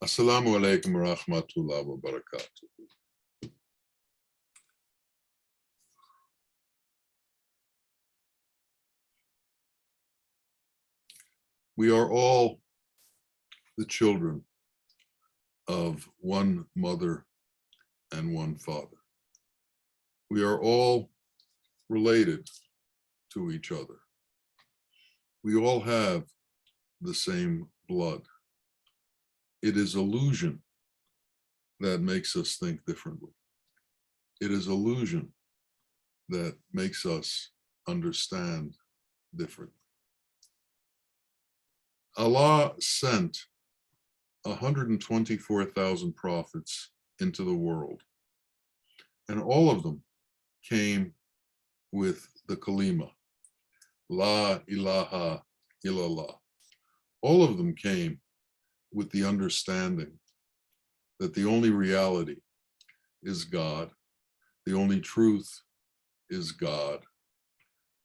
Assalamu alaikum wa rahmatullahi wa barakatuh. We are all the children of one mother and one father. We are all related to each other. We all have the same blood. It is illusion that makes us think differently. It is illusion that makes us understand differently. Allah sent 124,000 prophets into the world, and all of them came with the kalima, La ilaha illallah. All of them came with the understanding that the only reality is God, the only truth is God,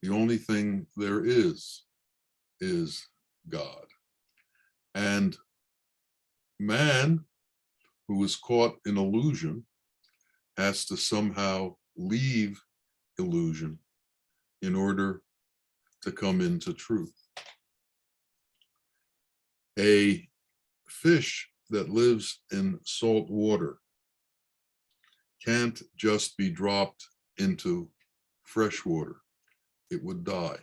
the only thing there is God. And man, who is caught in illusion, has to somehow leave illusion in order to come into truth. A fish that lives in salt water can't just be dropped into fresh water. It would die.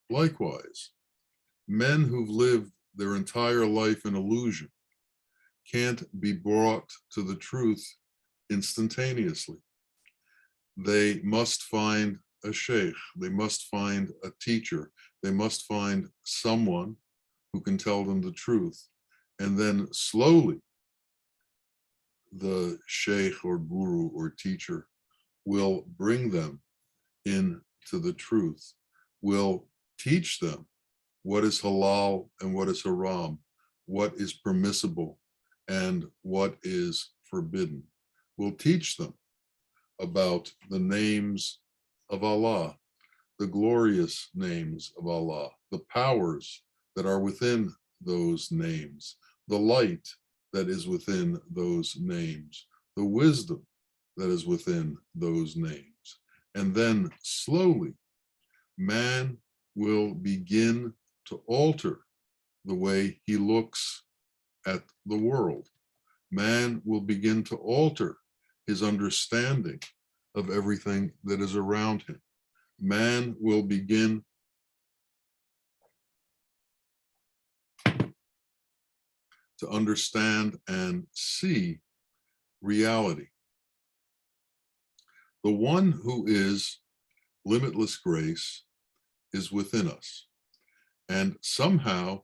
Likewise, men who've lived their entire life in illusion can't be brought to the truth instantaneously. They must find a sheikh, they must find a teacher, they must find someone who can tell them the truth. And then slowly, the sheikh or guru or teacher will bring them into the truth, will teach them what is halal and what is haram, what is permissible and what is forbidden. Will teach them about the names of Allah, the glorious names of Allah, the powers that are within those names, the light that is within those names, the wisdom that is within those names. And then slowly, man will begin to alter the way he looks at the world. Man will begin to alter his understanding of everything that is around him. Man will begin to understand and see reality. The one who is limitless grace is within us. And somehow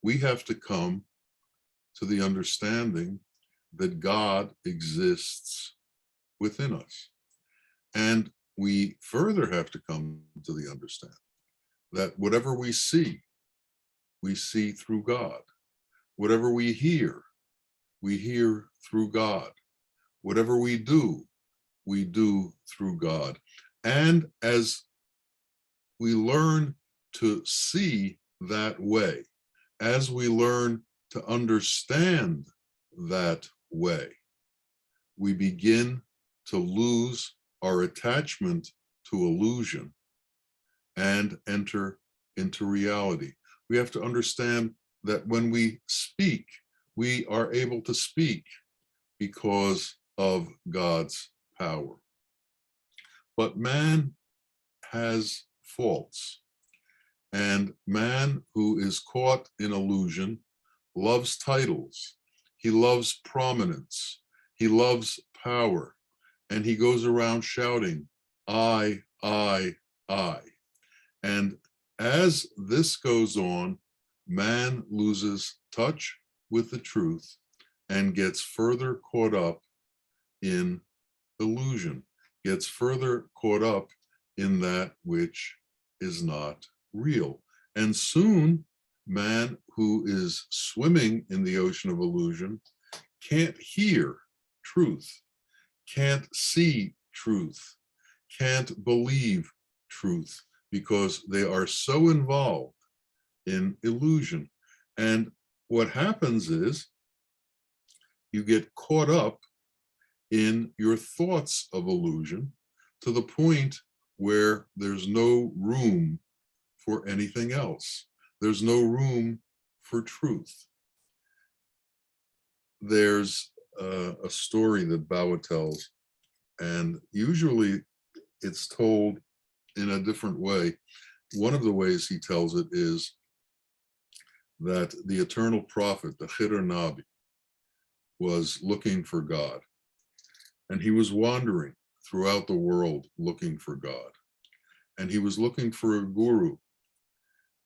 we have to come to the understanding that God exists within us. And we further have to come to the understanding that whatever we see through God. Whatever we hear through God. Whatever we do through God. And as we learn to see that way, as we learn to understand that way, we begin to lose our attachment to illusion and enter into reality. We have to understand that when we speak, we are able to speak because of God's power. But man has faults, and man who is caught in illusion loves titles, he loves prominence, he loves power, and he goes around shouting, I. And as this goes on, man loses touch with the truth and gets further caught up in illusion, gets further caught up in that which is not real. And soon, man who is swimming in the ocean of illusion can't hear truth, can't see truth, can't believe truth, because they are so involved in illusion. And what happens is you get caught up in your thoughts of illusion to the point where there's no room for anything else. There's no room for truth. There's a story that Bawa tells, and usually it's told in a different way. One of the ways he tells it is that the eternal prophet, the Khidr Nabi, was looking for God. And he was wandering throughout the world looking for God. And he was looking for a guru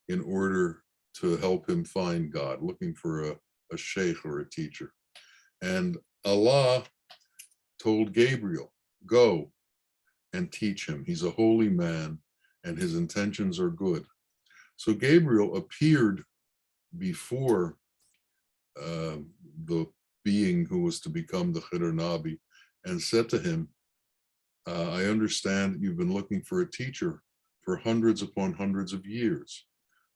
in order to help him find God, looking for a sheikh or a teacher. And Allah told Gabriel, go and teach him. He's a holy man and his intentions are good. So Gabriel appeared before the being who was to become the Khidr Nabi and said to him, I understand you've been looking for a teacher for hundreds upon hundreds of years.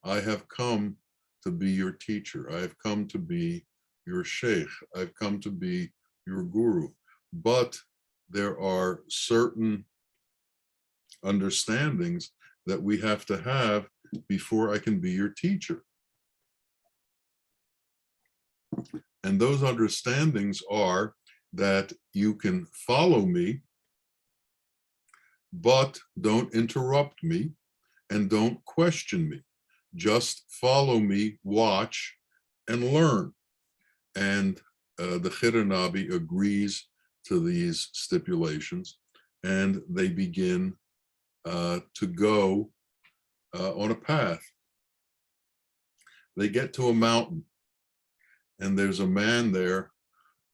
I have come to be your teacher. I have come to be your sheikh. I've come to be your guru. But there are certain understandings that we have to have before I can be your teacher. And those understandings are that you can follow me, but don't interrupt me and don't question me. Just follow me, watch, and learn. And the Khidr Nabi agrees to these stipulations, and they begin to go on a path. They get to a mountain, and there's a man there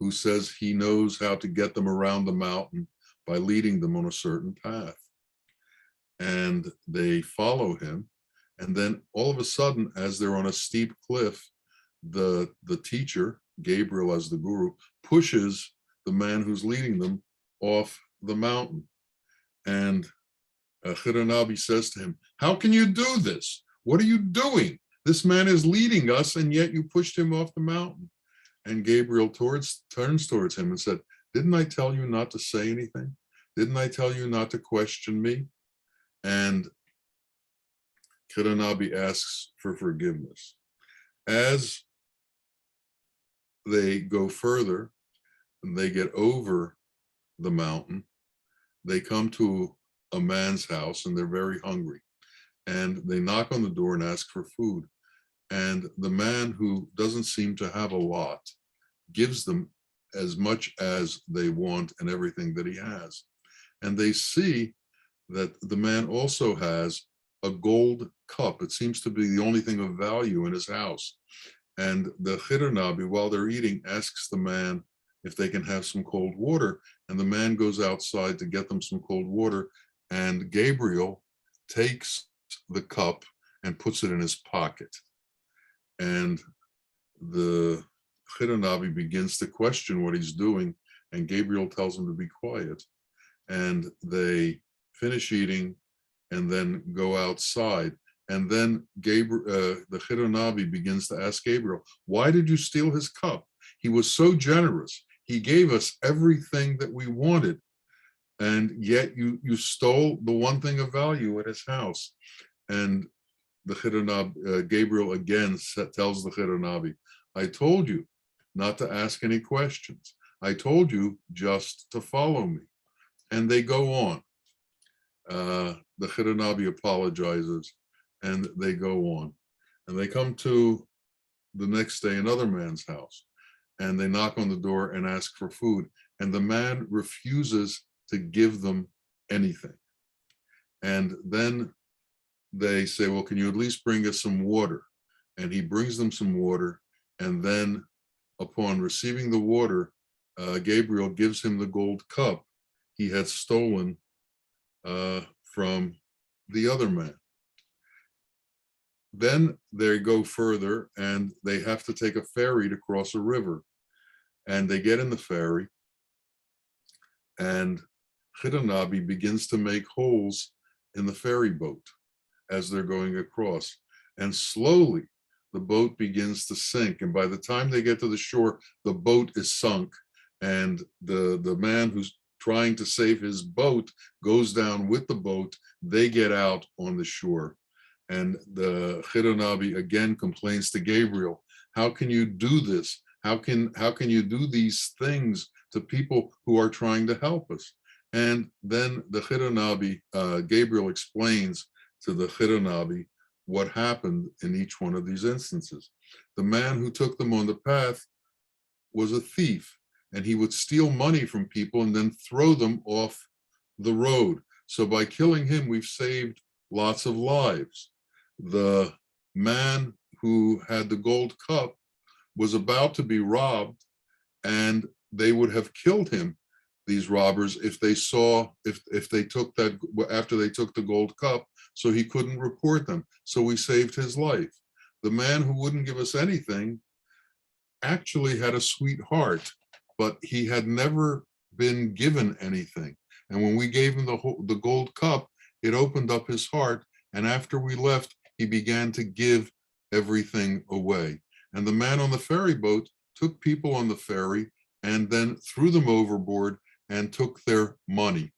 who says he knows how to get them around the mountain by leading them on a certain path. And they follow him. And then all of a sudden, as they're on a steep cliff, the teacher, Gabriel as the guru, pushes the man who's leading them off the mountain. And Khidr Nabi says to him, how can you do this? What are you doing? This man is leading us, and yet you pushed him off the mountain. And Gabriel turns towards him and said, didn't I tell you not to say anything? Didn't I tell you not to question me? And Khidr Nabi asks for forgiveness. As they go further and they get over the mountain, they come to a man's house and they're very hungry. And they knock on the door and ask for food. And the man, who doesn't seem to have a lot, gives them as much as they want and everything that he has. And they see that the man also has a gold cup. It seems to be the only thing of value in his house. And the Khidr Nabi, while they're eating, asks the man if they can have some cold water. And the man goes outside to get them some cold water. And Gabriel takes the cup and puts it in his pocket. And the Khidr Nabi begins to question what he's doing. And Gabriel tells him to be quiet. And they finish eating and then go outside. And then the Khidr Nabi begins to ask Gabriel, why did you steal his cup? He was so generous. He gave us everything that we wanted. And yet you stole the one thing of value at his house. And the Khidr Nabi, Gabriel again tells the Khidr Nabi, I told you not to ask any questions. I told you just to follow me. And they go on. The Khidr Nabi apologizes and they go on. And they come to the next day another man's house, and they knock on the door and ask for food. And the man refuses to give them anything. And then they say, well, can you at least bring us some water? And he brings them some water. And then upon receiving the water, Gabriel gives him the gold cup he had stolen from the other man. Then they go further and they have to take a ferry to cross a river. And they get in the ferry, and Khidr Nabi begins to make holes in the ferry boat as they're going across. And slowly, the boat begins to sink. And by the time they get to the shore, the boat is sunk. And the man who's trying to save his boat goes down with the boat. They get out on the shore. And the Khidr Nabi again complains to Gabriel, how can you do this? How can you do these things to people who are trying to help us? And then the Khidr Nabi, Gabriel explains to the Khidr Nabi what happened in each one of these instances. The man who took them on the path was a thief, and he would steal money from people and then throw them off the road. So by killing him, we've saved lots of lives. The man who had the gold cup was about to be robbed, and they would have killed him, these robbers, if they saw, if they took that, after they took the gold cup, so he couldn't report them. So we saved his life. The man who wouldn't give us anything actually had a sweet heart, but he had never been given anything. And when we gave him the gold cup, it opened up his heart. And after we left, he began to give everything away. And the man on the ferry boat took people on the ferry and then threw them overboard and took their money.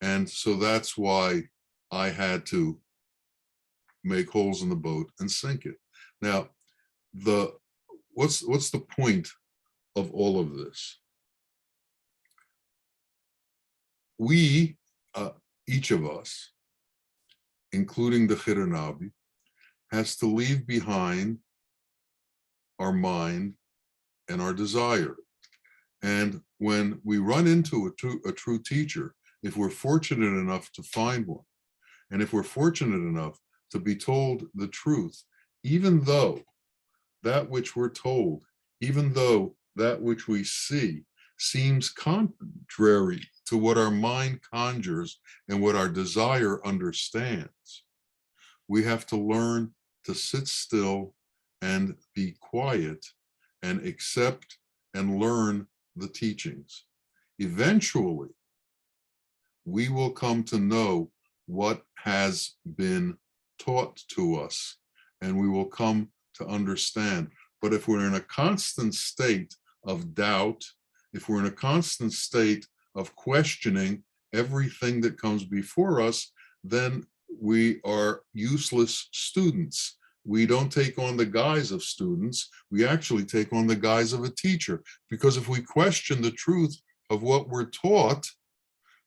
And so that's why I had to make holes in the boat and sink it. Now, what's the point of all of this? We, each of us, including the Khidr Nabi, has to leave behind our mind and our desire. And when we run into a true teacher, if we're fortunate enough to find one, and if we're fortunate enough to be told the truth, even though that which we're told, even though that which we see seems contrary to what our mind conjures and what our desire understands, we have to learn to sit still and be quiet and accept and learn the teachings. Eventually, we will come to know what has been taught to us, and we will come to understand. But if we're in a constant state of doubt, if we're in a constant state of questioning everything that comes before us, then we are useless students. We don't take on the guise of students. We actually take on the guise of a teacher, because if we question the truth of what we're taught,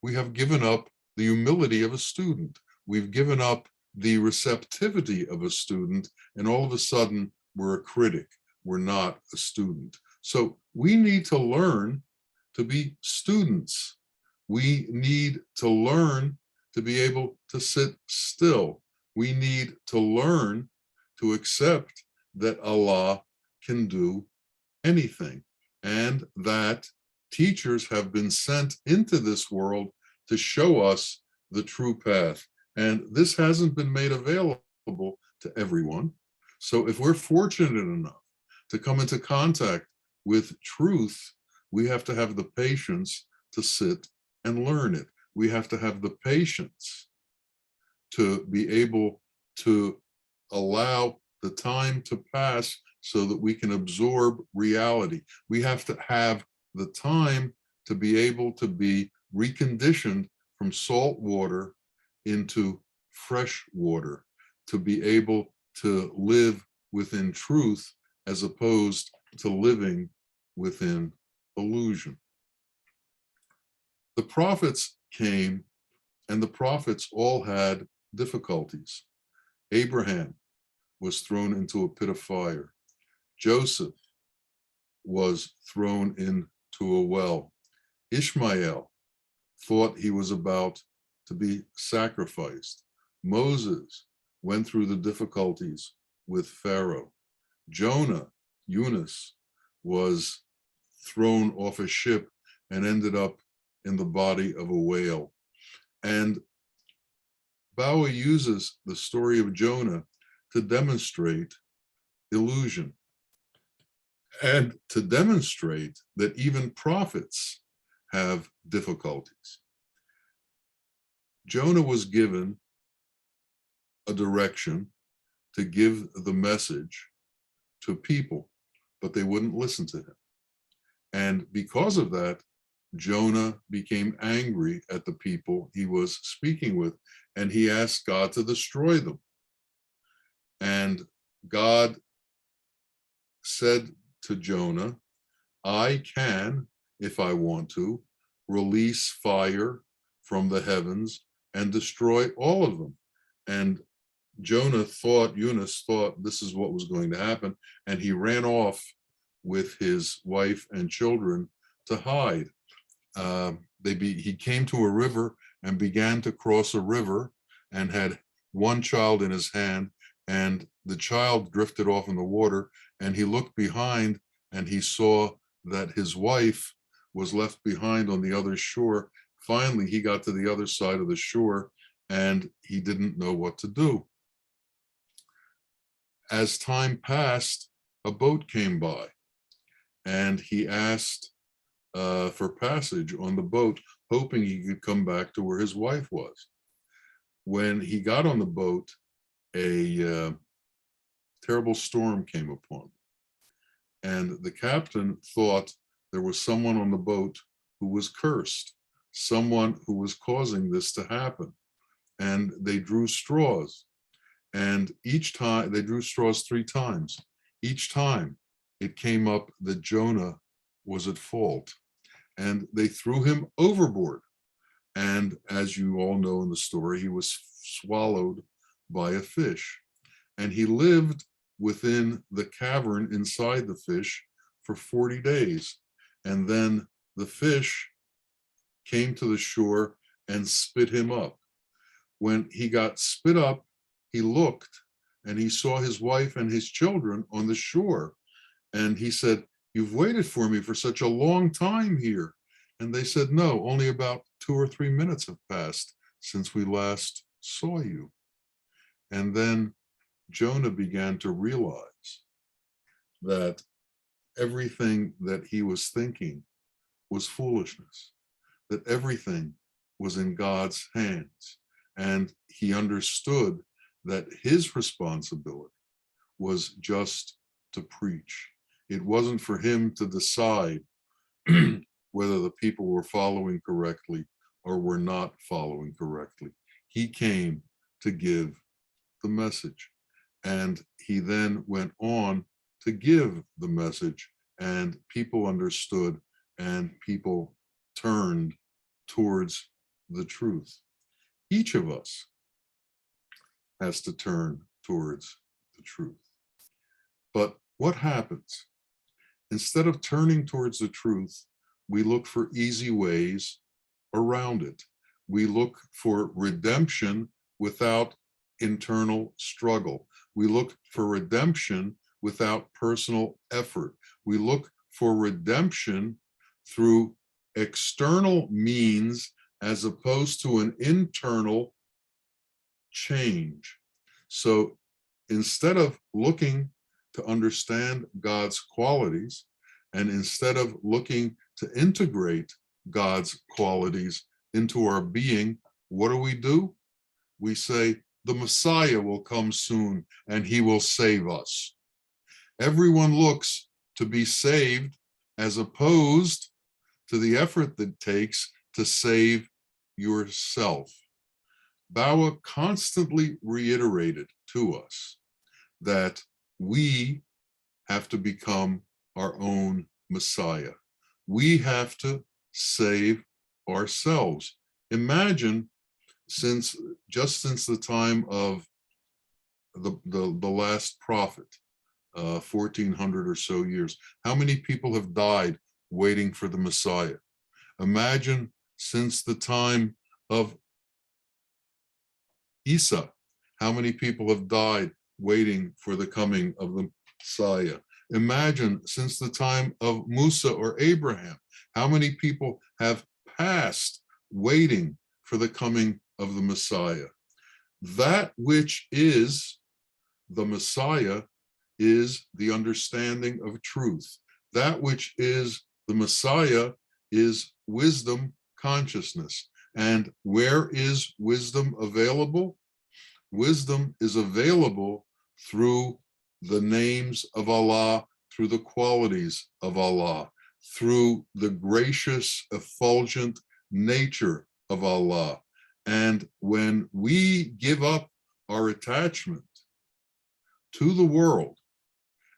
we have given up the humility of a student. We've given up the receptivity of a student, and all of a sudden we're a critic. We're not a student. So we need to learn to be students. We need to learn to be able to sit still. We need to learn to accept that Allah can do anything, and that teachers have been sent into this world to show us the true path. And this hasn't been made available to everyone. So if we're fortunate enough to come into contact with truth, we have to have the patience to sit and learn it. We have to have the patience to be able to allow the time to pass so that we can absorb reality. We have to have the time to be able to be reconditioned from salt water into fresh water, to be able to live within truth as opposed to living within illusion. The prophets came, and the prophets all had difficulties. Abraham was thrown into a pit of fire. Joseph was thrown into a well. Ishmael thought he was about to be sacrificed. Moses went through the difficulties with Pharaoh. Jonah, Yunus, was thrown off a ship and ended up in the body of a whale. And Bawa uses the story of Jonah to demonstrate illusion and to demonstrate that even prophets have difficulties. Jonah was given a direction to give the message to people, but they wouldn't listen to him. And because of that, Jonah became angry at the people he was speaking with, and he asked God to destroy them. And God said to Jonah, I can, if I want to, release fire from the heavens and destroy all of them. And Yunus thought this is what was going to happen, and he ran off with his wife and children to hide. He came to a river and began to cross a river and had one child in his hand, and the child drifted off in the water, and he looked behind and he saw that his wife was left behind on the other shore. Finally, he got to the other side of the shore and he didn't know what to do. As time passed, a boat came by and he asked for passage on the boat, hoping he could come back to where his wife was. When he got on the boat, a terrible storm came upon him. And the captain thought there was someone on the boat who was cursed, someone who was causing this to happen. And they drew straws. And each time, they drew straws 3 times. Each time it came up that Jonah was at fault. And they threw him overboard. And as you all know in the story, he was swallowed by a fish. And he lived within the cavern inside the fish for 40 days. And then the fish came to the shore and spit him up. When he got spit up, he looked and he saw his wife and his children on the shore. And he said, "You've waited for me for such a long time here." And they said, "No, only about 2 or 3 minutes have passed since we last saw you." And then Jonah began to realize that everything that he was thinking was foolishness, that everything was in God's hands. And he understood that his responsibility was just to preach. It wasn't for him to decide whether the people were following correctly or were not following correctly. He came to give the message. And he then went on to give the message, and people understood and people turned towards the truth. Each of us has to turn towards the truth. But what happens? Instead of turning towards the truth, we look for easy ways around it. We look for redemption without internal struggle. We look for redemption without personal effort. We look for redemption through external means as opposed to an internal change. So instead of looking to understand God's qualities, and instead of looking to integrate God's qualities into our being, what do? We say, the Messiah will come soon and he will save us. Everyone looks to be saved as opposed to the effort that it takes to save yourself. Bawa constantly reiterated to us that we have to become our own Messiah. We have to save ourselves. Imagine just since the time of the last prophet, 1400 or so years, how many people have died waiting for the Messiah? Imagine since the time of Isa, how many people have died waiting for the coming of the Messiah? Imagine since the time of Musa or Abraham, how many people have passed waiting for the coming of the Messiah? That which is the Messiah is the understanding of truth. That which is the Messiah is wisdom consciousness. And where is wisdom available? Wisdom is available through the names of Allah, through the qualities of Allah, through the gracious, effulgent nature of Allah. And when we give up our attachment to the world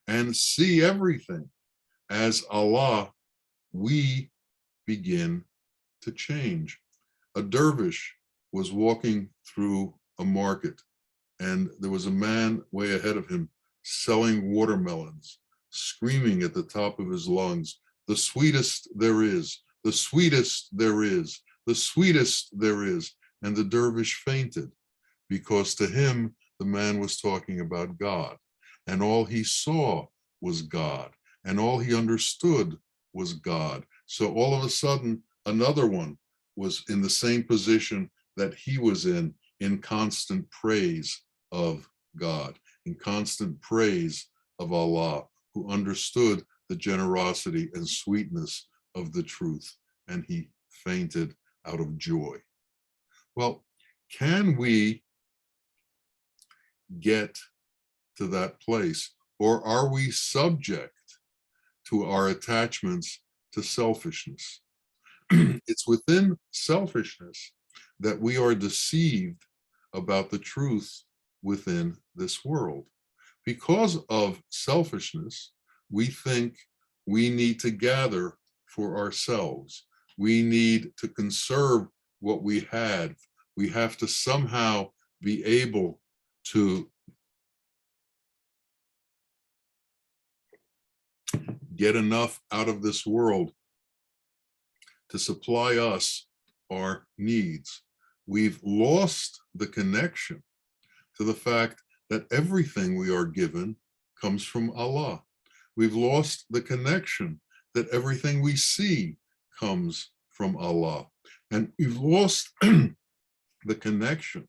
and see everything as Allah, we begin to change. A dervish was walking through a market, and there was a man way ahead of him selling watermelons, screaming at the top of his lungs, "The sweetest there is, the sweetest there is, the sweetest there is." And the dervish fainted, because to him, the man was talking about God, and all he saw was God, and all he understood was God. So all of a sudden, another one was in the same position that he was in constant praise of God, in constant praise of Allah, who understood the generosity and sweetness of the truth, and he fainted out of joy. Well, can we get to that place, or are we subject to our attachments to selfishness? It's within selfishness that we are deceived about the truth within this world. Because of selfishness, we think we need to gather for ourselves. We need to conserve what we had. We have to somehow be able to get enough out of this world to supply us our needs. We've lost the connection to the fact that everything we are given comes from Allah. We've lost the connection that everything we see comes from Allah. And we've lost the connection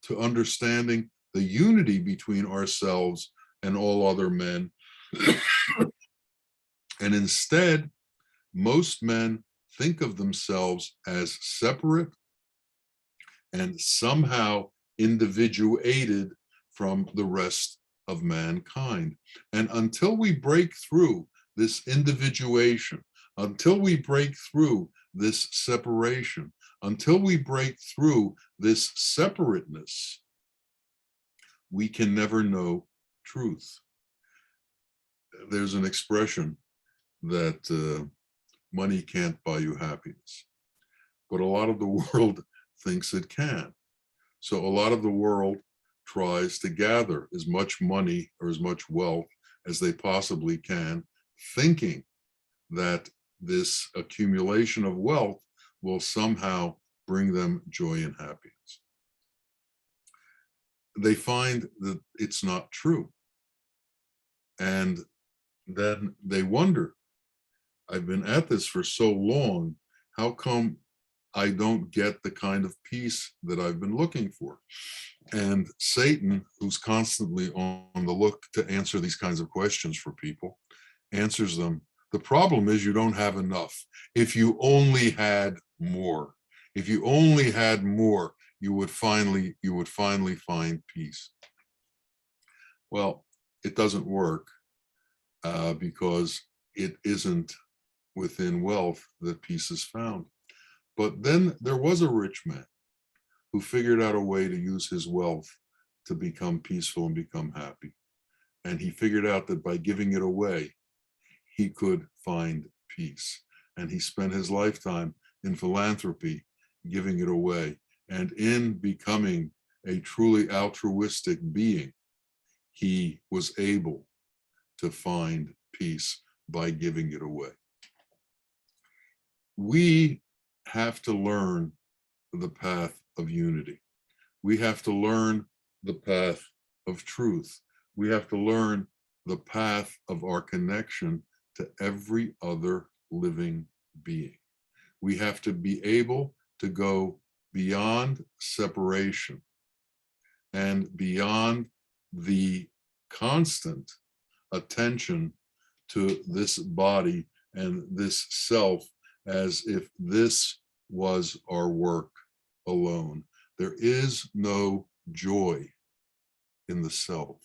to understanding the unity between ourselves and all other men. And instead, most men think of themselves as separate and somehow individuated from the rest of mankind. And until we break through this individuation, until we break through this separation, until we break through this separateness, we can never know truth. There's an expression that money can't buy you happiness, but a lot of the world thinks it can. So a lot of the world tries to gather as much money or as much wealth as they possibly can, thinking that this accumulation of wealth will somehow bring them joy and happiness. They find that it's not true. And then they wonder, I've been at this for so long, how come I don't get the kind of peace that I've been looking for? And Satan, who's constantly on the look to answer these kinds of questions for people, answers them. The problem is you don't have enough. If you only had more, if you only had more, you would finally find peace. Well, it doesn't work because it isn't within wealth that peace is found. But then there was a rich man who figured out a way to use his wealth to become peaceful and become happy. And he figured out that by giving it away, he could find peace. And he spent his lifetime in philanthropy, giving it away. And in becoming a truly altruistic being, he was able to find peace by giving it away. We have to learn the path of unity. We have to learn the path of truth. We have to learn the path of our connection to every other living being. We have to be able to go beyond separation and beyond the constant attention to this body and this self as if this was our work alone. There is no joy in the self.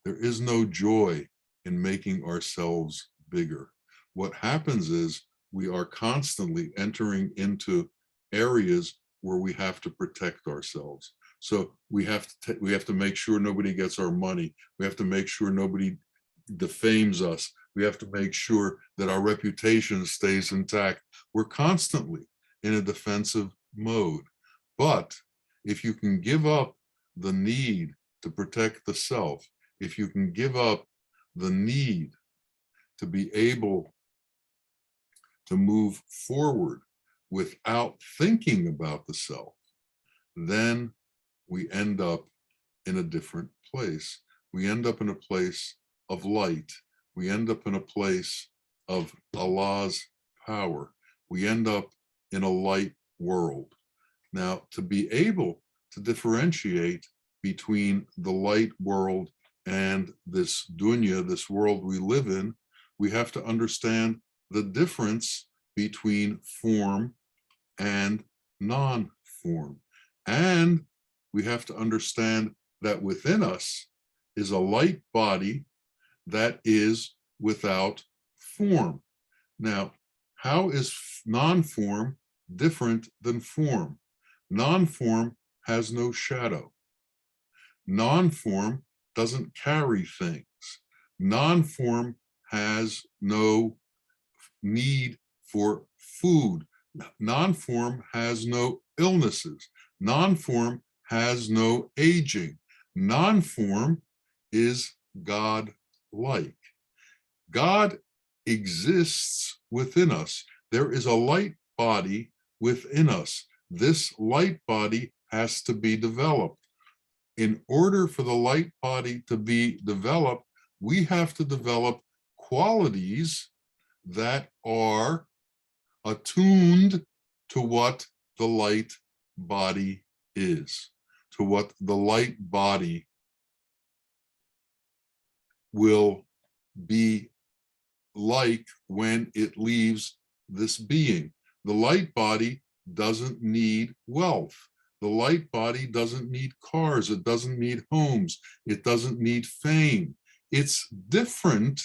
There is no joy in making ourselves bigger. What happens is we are constantly entering into areas where we have to protect ourselves. So we have to make sure nobody gets our money. We have to make sure nobody defames us. We have to make sure that our reputation stays intact. We're constantly in a defensive mode. But if you can give up the need to protect the self, if you can give up the need to be able to move forward without thinking about the self, then we end up in a different place. We end up in a place of light. We end up in a place of Allah's power. We end up in a light world. Now, to be able to differentiate between the light world and this dunya, this world we live in, we have to understand the difference between form and non-form. And we have to understand that within us is a light body that is without form. Now, how is non-form different than form? Non-form has no shadow. Non-form doesn't carry things. Non-form has no need for food. Non-form has no illnesses. Non-form has no aging. Non-form is God-like. God exists within us. There is a light body within us. This light body has to be developed. In order for the light body to be developed, we have to develop qualities that are attuned to what the light body is, to what the light body will be like when it leaves this being. The light body doesn't need wealth. The light body doesn't need cars. It doesn't need homes. It doesn't need fame. It's different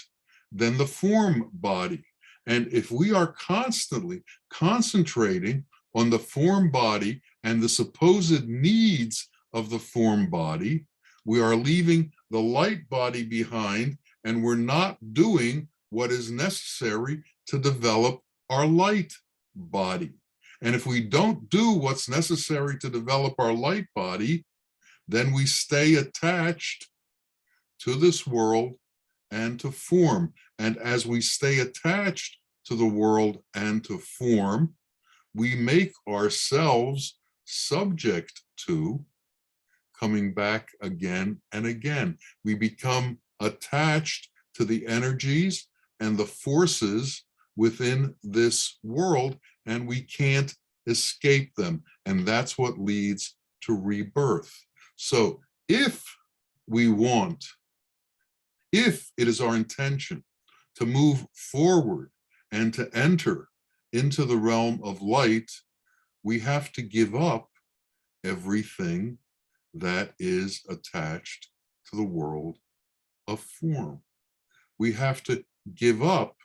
than the form body. And if we are constantly concentrating on the form body and the supposed needs of the form body, we are leaving the light body behind, and we're not doing what is necessary to develop our light body. And if we don't do what's necessary to develop our light body, then we stay attached to this world and to form. And as we stay attached to the world and to form, we make ourselves subject to coming back again and again. We become attached to the energies and the forces within this world, and we can't escape them. And that's what leads to rebirth. So if we want, if it is our intention to move forward and to enter into the realm of light, we have to give up everything that is attached to the world of form. We have to give up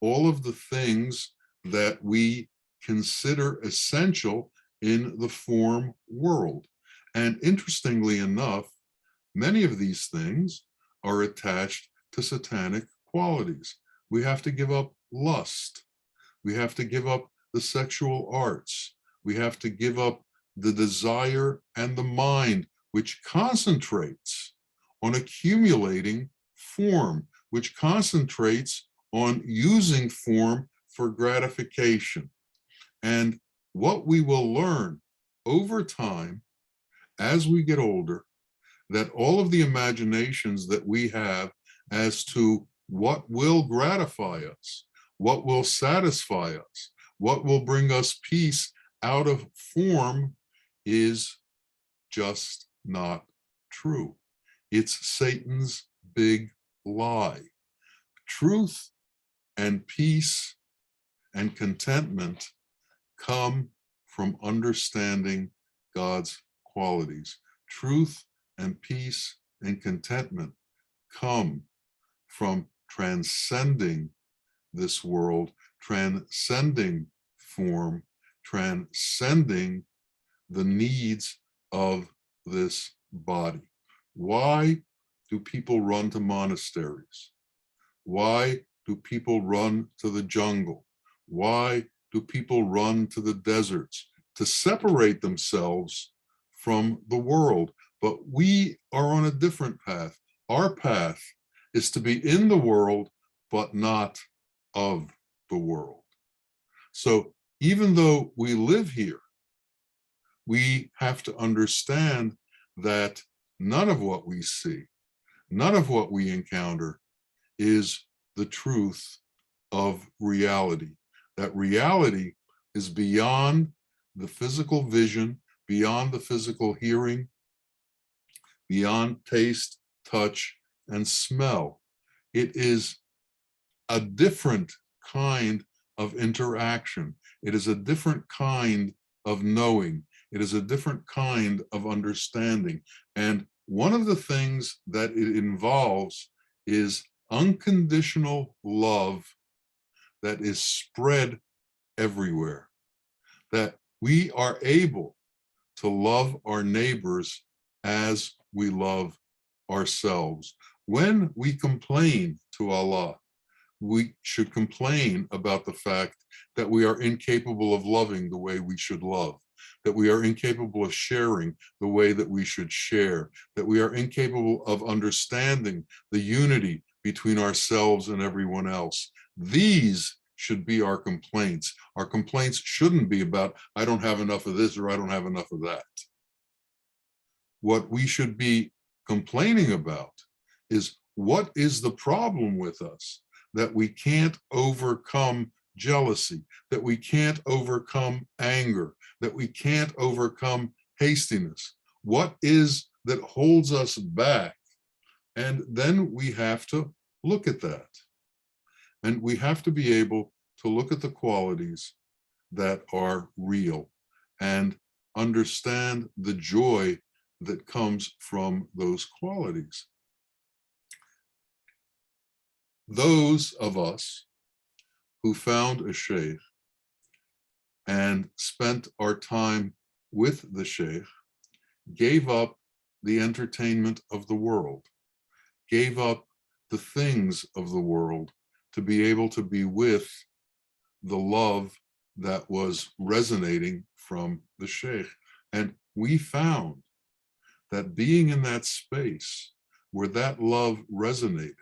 all of the things that we consider essential in the form world. And interestingly enough, many of these things are attached to satanic qualities. We have to give up lust. We have to give up the sexual arts. We have to give up the desire and the mind, which concentrates on accumulating form, which concentrates on using form for gratification. And what we will learn over time as we get older, that all of the imaginations that we have as to what will gratify us, what will satisfy us, what will bring us peace out of form is just not true. It's Satan's big lie. Truth and peace and contentment come from understanding God's qualities. Truth and peace and contentment come from transcending this world, transcending form, transcending the needs of this body. Why do people run to monasteries? Why do people run to the jungle? Why do people run to the deserts? To separate themselves from the world. But we are on a different path. Our path is to be in the world, but not of the world. So even though we live here, we have to understand that none of what we see, none of what we encounter is the truth of reality. That reality is beyond the physical vision, beyond the physical hearing, beyond taste, touch, and smell. It is a different kind of interaction. It is a different kind of knowing. It is a different kind of understanding. And one of the things that it involves is unconditional love that is spread everywhere. That we are able to love our neighbors as we love ourselves. When we complain to Allah, we should complain about the fact that we are incapable of loving the way we should love, that we are incapable of sharing the way that we should share, that we are incapable of understanding the unity between ourselves and everyone else. These should be our complaints. Our complaints shouldn't be about, I don't have enough of this or I don't have enough of that. What we should be complaining about is, what is the problem with us? That we can't overcome jealousy, that we can't overcome anger, that we can't overcome hastiness. What is that holds us back? And then we have to look at that. And we have to be able to look at the qualities that are real and understand the joy that comes from those qualities. Those of us who found a sheikh and spent our time with the sheikh gave up the entertainment of the world, gave up the things of the world to be able to be with the love that was resonating from the sheikh. And we found that being in that space where that love resonated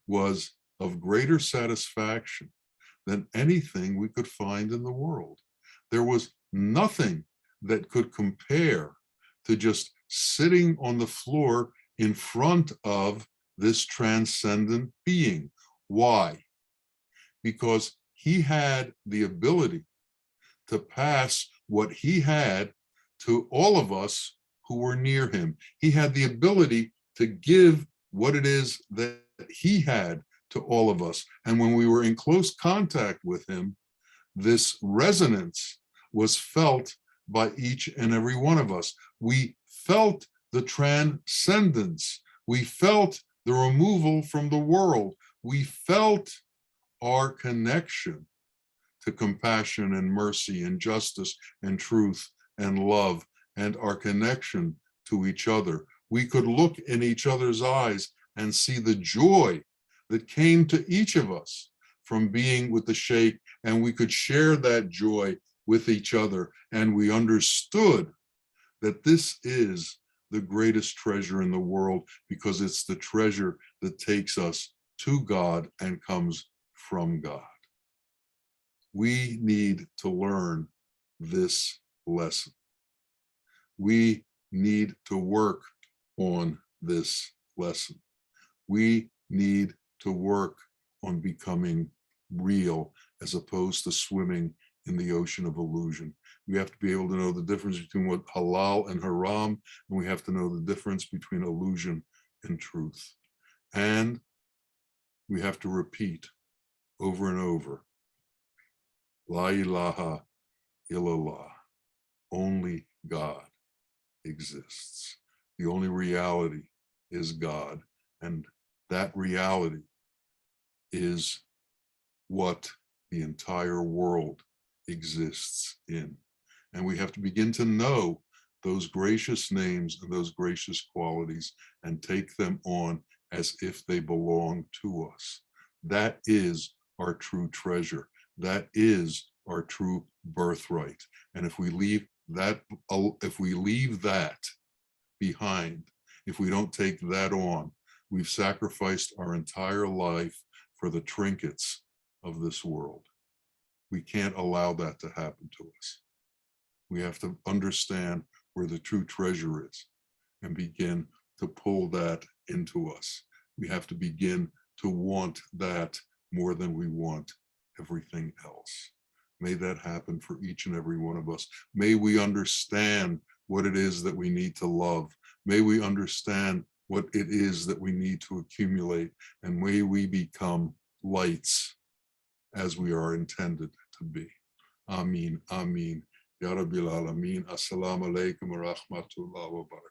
was of greater satisfaction than anything we could find in the world. There was nothing that could compare to just sitting on the floor in front of this transcendent being. Why? Because he had the ability to pass what he had to all of us who were near him. He had the ability to give what it is that he had to all of us. And when we were in close contact with him, this resonance was felt by each and every one of us. We felt the transcendence. We felt the removal from the world. We felt our connection to compassion and mercy and justice and truth and love, and our connection to each other. We could look in each other's eyes and see the joy that came to each of us from being with the sheikh, and we could share that joy with each other. And we understood that this is the greatest treasure in the world, because it's the treasure that takes us to God and comes from God. We need to learn this lesson. We need to work on this lesson. We need to work on becoming real as opposed to swimming in the ocean of illusion. We have to be able to know the difference between what halal and haram, and we have to know the difference between illusion and truth. And we have to repeat over and over, La ilaha illallah, only God exists. The only reality is God, and That reality is what the entire world exists in. And we have to begin to know those gracious names and those gracious qualities and take them on as if they belong to us. That is our true treasure. That is our true birthright. And if we leave that behind, if we don't take that on, we've sacrificed our entire life for the trinkets of this world. We can't allow that to happen to us. We have to understand where the true treasure is and begin to pull that into us. We have to begin to want that more than we want everything else. May that happen for each and every one of us. May we understand what it is that we need to love. May we understand what it is that we need to accumulate, and may we become lights as we are intended to be. Ameen, ameen. Ya Rabbil Alameen. Assalamu alaikum wa rahmatullahi wa barakatuh.